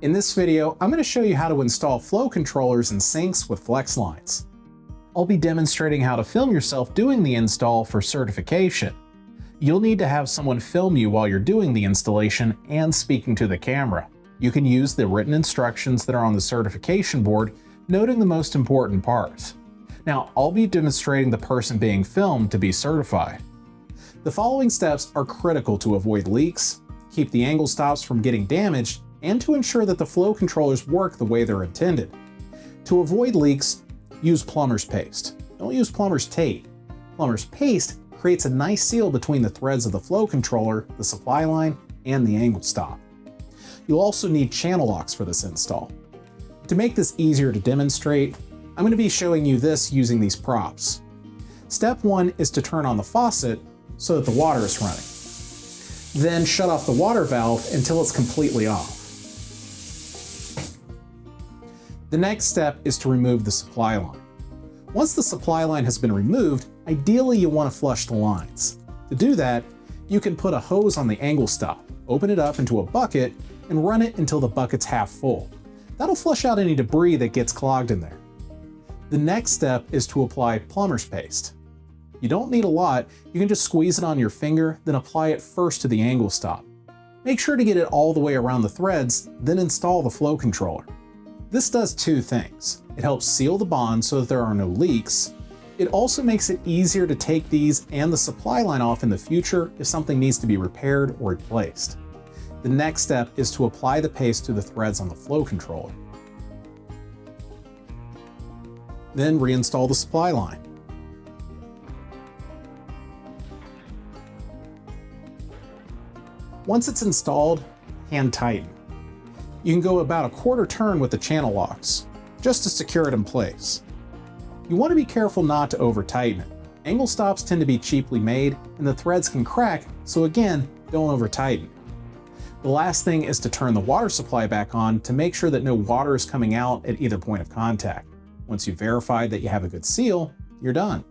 In this video, I'm going to show you how to install flow controllers and sinks with flex lines. I'll be demonstrating how to film yourself doing the install for certification. You'll need to have someone film you while you're doing the installation and speaking to the camera. You can use the written instructions that are on the certification board, noting the most important parts. Now, I'll be demonstrating the person being filmed to be certified. The following steps are critical to avoid leaks, keep the angle stops from getting damaged, and to ensure that the flow controllers work the way they're intended. To avoid leaks, use plumber's paste. Don't use plumber's tape. Plumber's paste creates a nice seal between the threads of the flow controller, the supply line, and the angle stop. You'll also need channel locks for this install. To make this easier to demonstrate, I'm going to be showing you this using these props. Step 1 is to turn on the faucet so that the water is running. Then shut off the water valve until it's completely off. The next step is to remove the supply line. Once the supply line has been removed, ideally you want to flush the lines. To do that, you can put a hose on the angle stop, open it up into a bucket, and run it until the bucket's half full. That'll flush out any debris that gets clogged in there. The next step is to apply plumber's paste. You don't need a lot, you can just squeeze it on your finger, then apply it first to the angle stop. Make sure to get it all the way around the threads, then install the flow controller. This does two things. It helps seal the bond so that there are no leaks. It also makes it easier to take these and the supply line off in the future if something needs to be repaired or replaced. The next step is to apply the paste to the threads on the flow controller. Then reinstall the supply line. Once it's installed, hand tighten. You can go about a quarter turn with the channel locks, just to secure it in place. You want to be careful not to over tighten it. Angle stops tend to be cheaply made and the threads can crack, so again, don't over tighten. The last thing is to turn the water supply back on to make sure that no water is coming out at either point of contact. Once you've verified that you have a good seal, you're done.